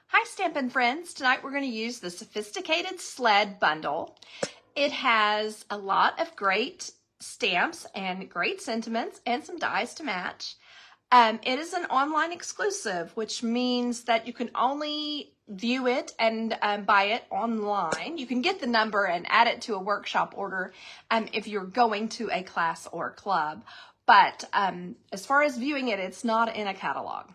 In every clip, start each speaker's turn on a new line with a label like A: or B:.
A: Hi Stampin' friends, tonight we're going to use the Sophisticated Sled bundle. It has a lot of great stamps and great sentiments and some dies to match. It is an online exclusive, which means that you can only view it and buy it online. You can get the number and add it to a workshop order if you're going to a class or club. But as far as viewing it, it's not in a catalog.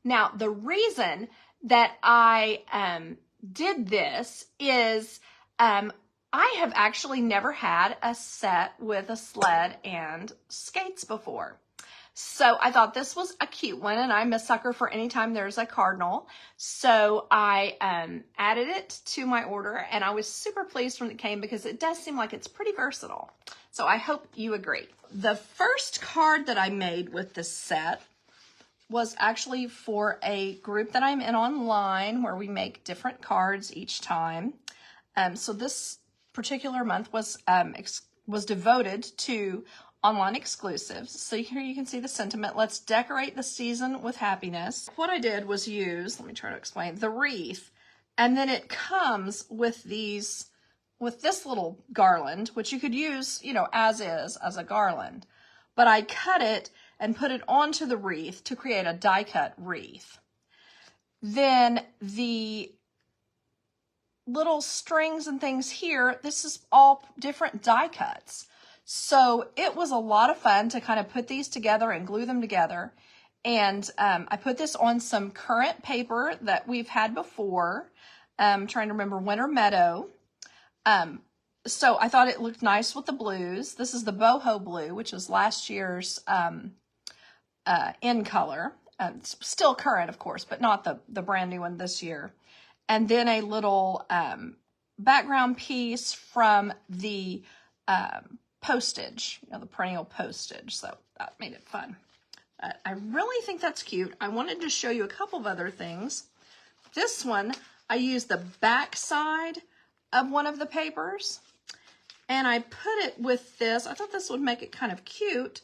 A: Now, the reason that I did this is I have actually never had a set with a sled and skates before. So I thought this was a cute one, and I'm a sucker for any time there's a cardinal. So I added it to my order, and I was super pleased when it came because it does seem like it's pretty versatile. So I hope you agree. The first card that I made with this set was actually for a group that I'm in online where we make different cards each time. So this particular month was devoted to online exclusives. So here you can see the sentiment. Let's decorate the season with happiness. What I did was use, let me try to explain, the wreath. And then it comes with this little garland, which you could use, as is, as a garland. But I cut it and put it onto the wreath to create a die-cut wreath. Then the little strings and things here, this is all different die cuts. So it was a lot of fun to kind of put these together and glue them together. And I put this on some current paper that we've had before. I'm trying to remember, Winter Meadow. So I thought it looked nice with the blues. This is the boho blue, which was last year's in color. It's still current, of course, but not the brand new one this year. And then a little background piece from the postage, the perennial postage. So that made it fun. I really think that's cute. I wanted to show you a couple of other things. This one, I used the back side of one of the papers, and I put it with this. I thought this would make it kind of cute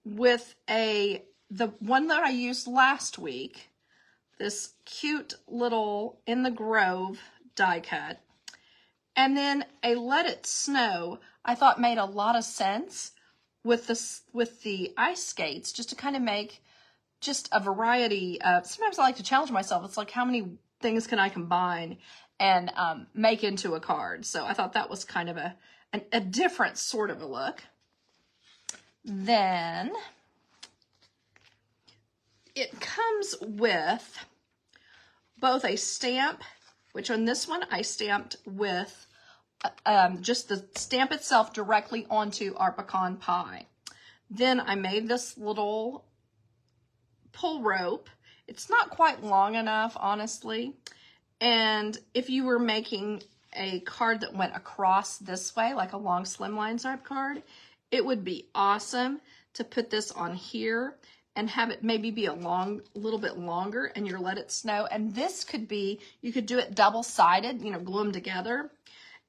A: with the one that I used last week, this cute little In the Grove die cut. And then a Let It Snow, I thought made a lot of sense with the ice skates, just to kind of make just a variety of, sometimes I like to challenge myself. It's like, how many things can I combine and make into a card? So I thought that was kind of a different sort of a look. Then it comes with both a stamp, which on this one I stamped with just the stamp itself directly onto our pecan pie. Then I made this little pull rope. It's not quite long enough, honestly. And if you were making a card that went across this way, like a long slimline type card, it would be awesome to put this on here and have it maybe be a little bit longer, and your Let It Snow. And this could be, you could do it double-sided, glue them together.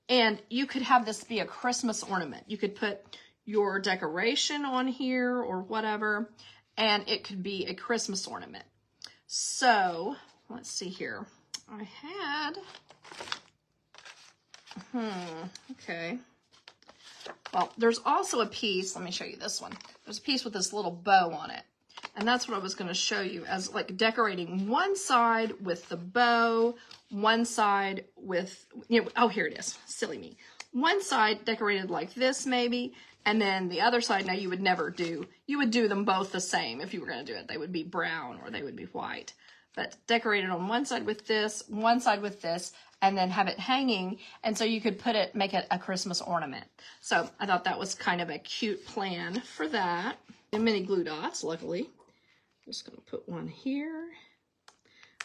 A: And you could have this be a Christmas ornament. You could put your decoration on here or whatever, and it could be a Christmas ornament. So, let's see here. I had, okay. Well, there's also a piece, let me show you this one. There's a piece with this little bow on it. And that's what I was going to show you, as like decorating one side with the bow, one side with, oh, here it is. Silly me. One side decorated like this maybe, and then the other side, now you would never do, you would do them both the same if you were going to do it. They would be brown or they would be white. But decorated on one side with this, and then have it hanging, and so you could make it a Christmas ornament. So I thought that was kind of a cute plan for that. And mini glue dots, luckily. Just gonna put one here.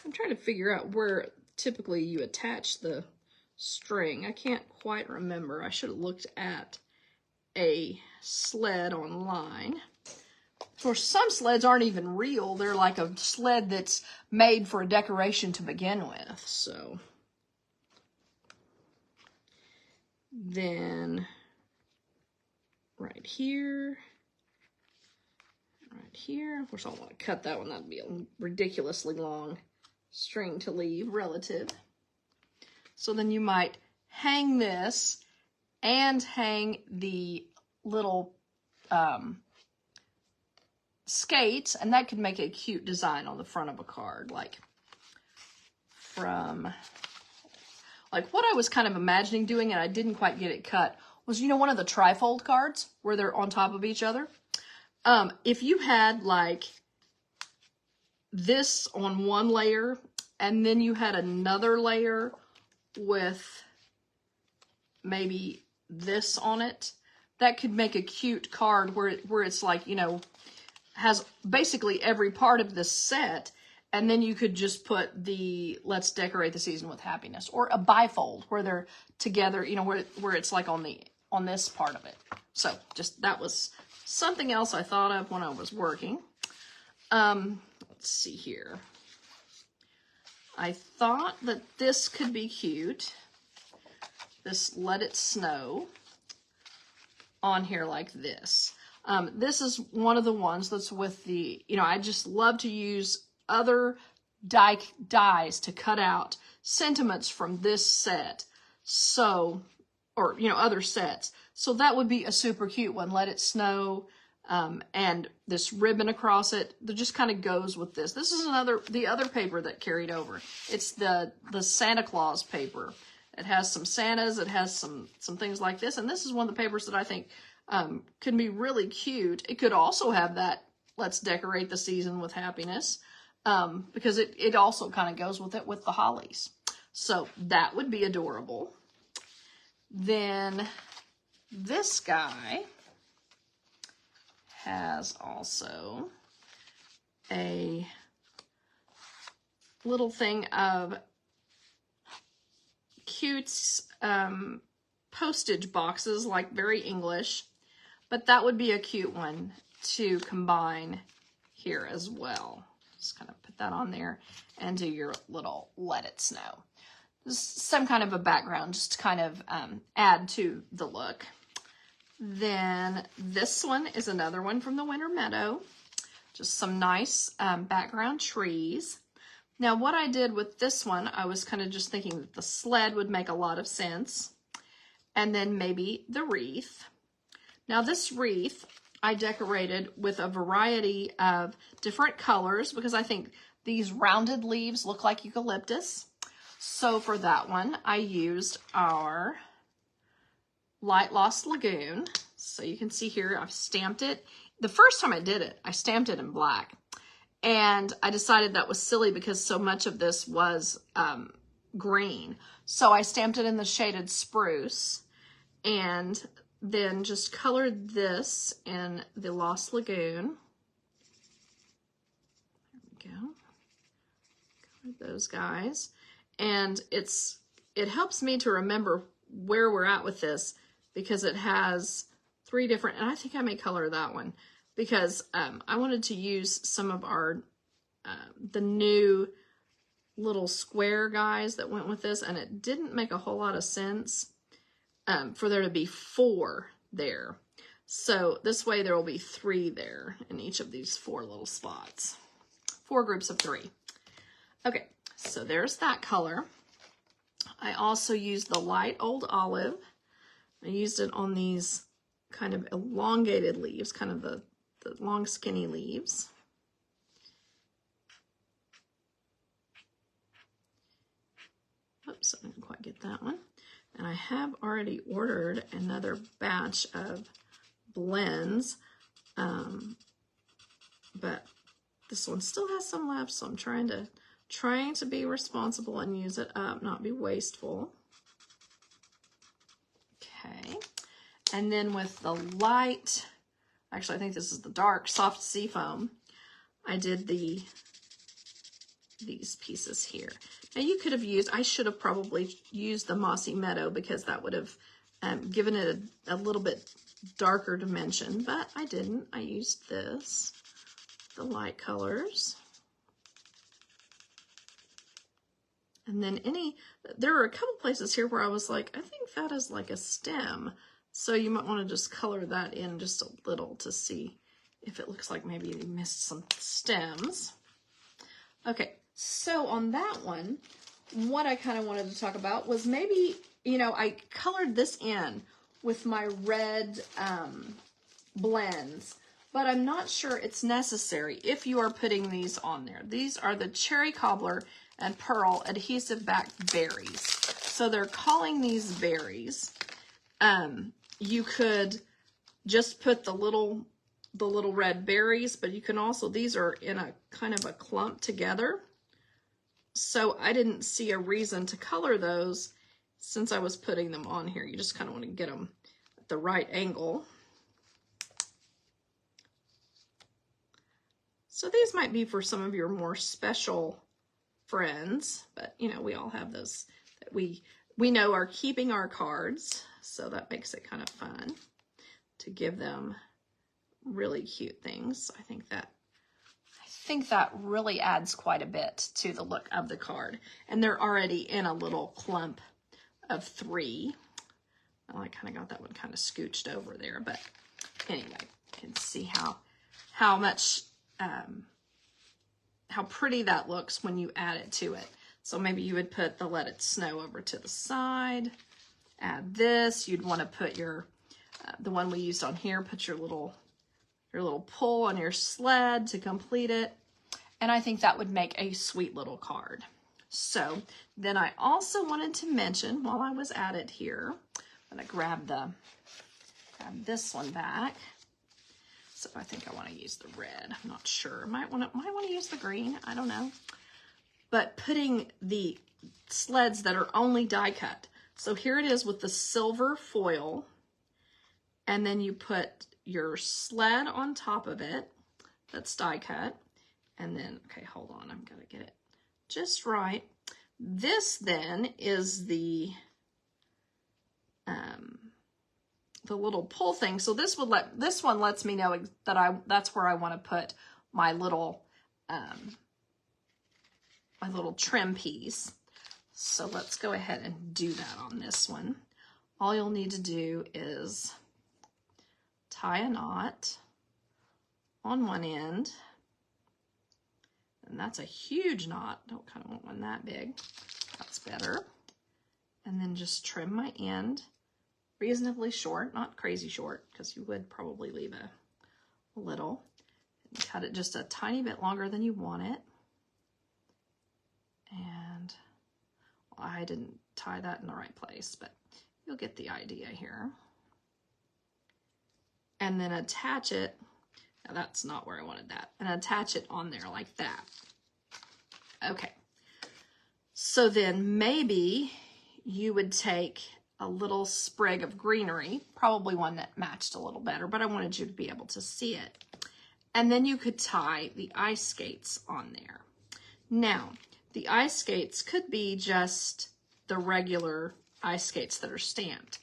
A: I'm trying to figure out where typically you attach the string. I can't quite remember. I should have looked at a sled online. Of course, some sleds aren't even real. They're like a sled that's made for a decoration to begin with. So then right here, of course I'll want to cut that one. That'd be ridiculously long. string to leave relative. So then you might hang this and hang the little skates, and that could make a cute design on the front of a card, like what I was kind of imagining doing, and I didn't quite get it cut, was, you know, one of the trifold cards where they're on top of each other. If you had like this on one layer, and then you had another layer with maybe this on it, that could make a cute card where it's like, you know, has basically every part of this set, and then you could just put the let's decorate the season with happiness, or a bifold where they're together, you know, where it's like on this part of it. So just, that was something else I thought of when I was working. Let's see here. I thought that this could be cute. This Let It Snow on here like this. This is one of the ones that's with the, you know, I just love to use other dies to cut out sentiments from this set. So, or, you know, other sets. So that would be a super cute one. Let It Snow, and this ribbon across it that just kind of goes with this. This is the other paper that carried over. It's the Santa Claus paper. It has some Santas, it has some things like this, and this is one of the papers that I think can be really cute. It could also have that let's decorate the season with happiness, because it also kind of goes with it with the hollies. So that would be adorable. Then this guy has also a little thing of cute postage boxes, like very English, but that would be a cute one to combine here as well. Just kind of put that on there and do your little Let It Snow. Just some kind of a background just to kind of add to the look. Then this one is another one from the Winter Meadow. Just some nice background trees. Now what I did with this one, I was kind of just thinking that the sled would make a lot of sense. And then maybe the wreath. Now this wreath I decorated with a variety of different colors because I think these rounded leaves look like eucalyptus. So for that one, I used our Light Lost Lagoon. So you can see here, I've stamped it. The first time I did it, I stamped it in black. And I decided that was silly because so much of this was green. So I stamped it in the shaded spruce and then just colored this in the Lost Lagoon. There we go. Colored those guys. And it helps me to remember where we're at with this because it has 3 different, and I think I may color that one because I wanted to use some of our, the new little square guys that went with this, and it didn't make a whole lot of sense for there to be 4 there. So this way there will be 3 there in each of these 4 little spots. 4 groups of 3. Okay, so there's that color. I also used the light old olive. I used it on these kind of elongated leaves, kind of the long skinny leaves. Oops, I didn't quite get that one. And I have already ordered another batch of blends, but this one still has some left, so I'm trying to be responsible and use it up, not be wasteful. Okay, and then with the light, actually I think this is the dark soft seafoam, I did these pieces here. Now you could have used, I should have probably used the Mossy Meadow because that would have given it a little bit darker dimension, but I didn't. I used this, the light colors. And then there are a couple places here where I was like, I think that is like a stem. So you might want to just color that in just a little to see if it looks like maybe you missed some stems. Okay, So on that one, what I kind of wanted to talk about was maybe, you know, I colored this in with my red blends, but I'm not sure it's necessary if you are putting these on there. These are the Cherry Cobbler and Pearl Adhesive Backed Berries. So they're calling these berries. You could just put the little red berries, but you can also, these are in a kind of a clump together. So I didn't see a reason to color those since I was putting them on here. You just kind of want to get them at the right angle. So these might be for some of your more special friends, but you know, we all have those that we know are keeping our cards. So that makes it kind of fun to give them really cute things. I think that really adds quite a bit to the look of the card. And they're already in a little clump of 3. Well, I kind of got that one kind of scooched over there, but anyway, you can see how much how pretty that looks when you add it to it. So maybe you would put the Let It Snow over to the side, add this. You'd want to put your the one we used on here, put your little pull on your sled to complete it. And I think that would make a sweet little card. So then I also wanted to mention, while I was at it here, I'm going to grab this one back. So I think I want to use the red. I'm not sure. Might want to use the green. I don't know. But putting the sleds that are only die cut. So here it is with the silver foil. And then you put your sled on top of it. That's die cut. And then, okay, hold on. I'm going to get it just right. This then is the little pull thing. So this one lets me know that that's where I want to put my little trim piece. So let's go ahead and do that on this one. All you'll need to do is tie a knot on one end, and that's a huge knot. Don't kind of want one that big. That's better. And then just trim my end reasonably short, not crazy short, because you would probably leave a little. And cut it just a tiny bit longer than you want it. And well, I didn't tie that in the right place, but you'll get the idea here. And then attach it. Now that's not where I wanted that. And attach it on there like that. Okay. So then maybe you would take a little sprig of greenery, probably one that matched a little better, but I wanted you to be able to see it. And then you could tie the ice skates on there. Now, the ice skates could be just the regular ice skates that are stamped,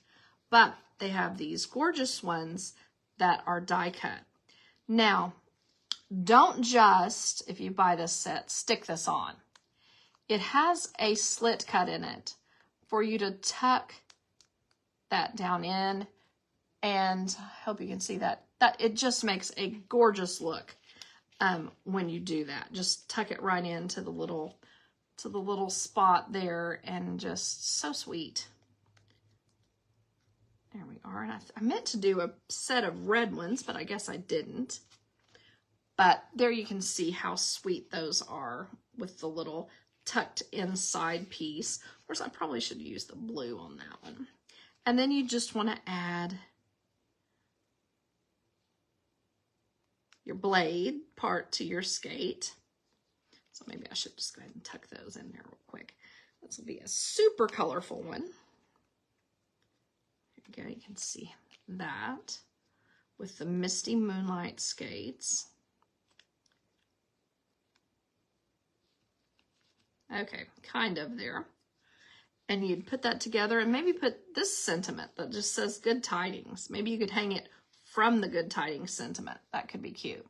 A: but they have these gorgeous ones that are die cut. Now, don't just, if you buy this set, stick this on. It has a slit cut in it for you to tuck that down in, and I hope you can see that it just makes a gorgeous look when you do that. Just tuck it right into the little spot there, and just so sweet. There we are. And I meant to do a set of red ones, but I guess I didn't. But there you can see how sweet those are with the little tucked inside piece. Of course, I probably should use the blue on that one. And then you just want to add your blade part to your skate. So maybe I should just go ahead and tuck those in there real quick. This will be a super colorful one. Here we go, you can see that with the Misty Moonlight skates. Okay, kind of there. And you'd put that together and maybe put this sentiment that just says Good Tidings. Maybe you could hang it from the Good Tidings sentiment. That could be cute.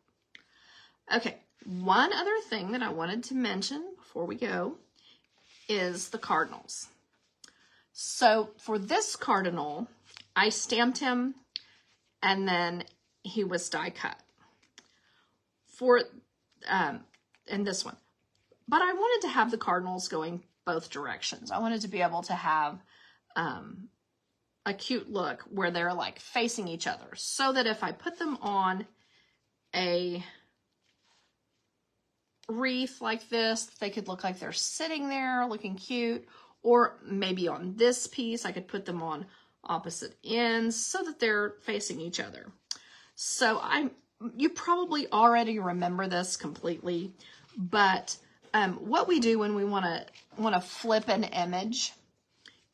A: Okay, one other thing that I wanted to mention before we go is the cardinals. So for this cardinal, I stamped him and then he was die cut. For, and this one. but I wanted to have the cardinals going both directions. I wanted to be able to have a cute look where they're like facing each other, so that if I put them on a wreath like this, they could look like they're sitting there looking cute. Or maybe on this piece, I could put them on opposite ends so that they're facing each other. So you probably already remember this completely, but what we do when we want to flip an image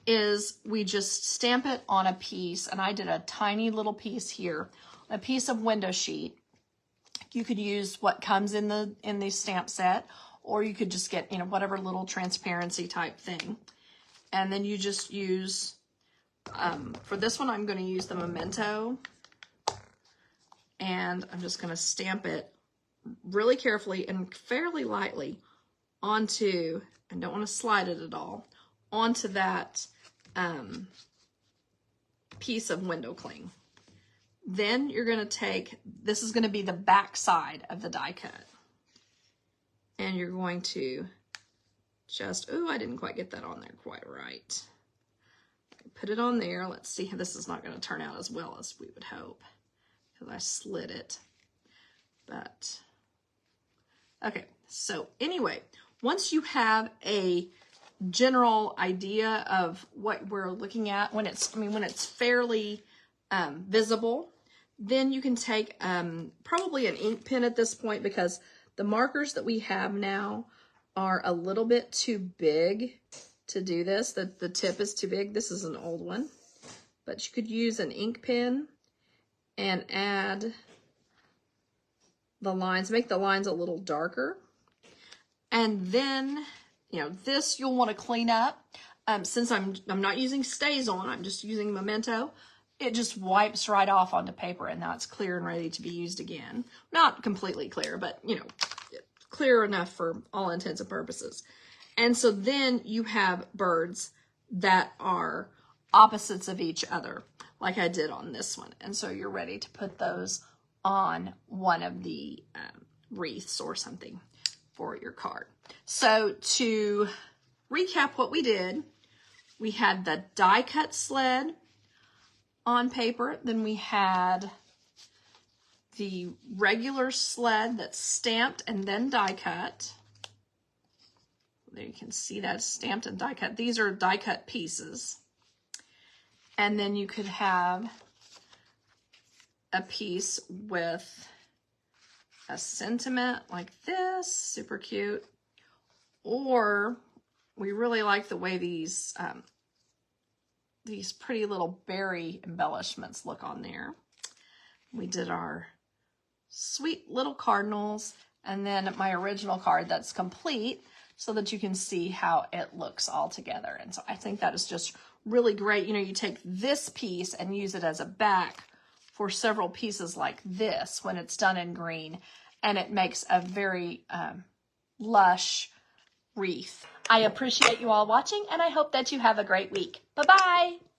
A: is we just stamp it on a piece, and I did a tiny little piece here, a piece of window sheet. You could use what comes in the stamp set, or you could just get, whatever little transparency type thing. And then you just use, for this one, I'm going to use the memento. And I'm just going to stamp it really carefully and fairly lightly onto, and don't want to slide it at all, onto that piece of window cling. Then you're going to take, this is going to be the back side of the die cut. And you're going to just, oh, I didn't quite get that on there quite right. Put it on there. Let's see how this is not going to turn out as well as we would hope, because I slid it. But, okay, so anyway, once you have a general idea of what we're looking at, when it's fairly visible, then you can take probably an ink pen at this point, because the markers that we have now are a little bit too big to do this. The tip is too big. This is an old one, but you could use an ink pen and add the lines, make the lines a little darker. And then, this you'll want to clean up. Since I'm not using stays on, I'm just using memento. It just wipes right off onto paper, and now it's clear and ready to be used again. Not completely clear, but clear enough for all intents and purposes. And so then you have birds that are opposites of each other, like I did on this one. And so you're ready to put those on one of the wreaths or something for your card. So to recap what we did, we had the die cut sled on paper, then we had the regular sled that's stamped and then die cut. There you can see that stamped and die cut. These are die cut pieces. And then you could have a piece with a sentiment like this, super cute. Or we really like the way these pretty little berry embellishments look on there. We did our sweet little cardinals, and then my original card that's complete, so that you can see how it looks all together. And so I think that is just really great. You take this piece and use it as a back for several pieces like this when it's done in green, and it makes a very lush wreath. I appreciate you all watching, and I hope that you have a great week. Bye-bye.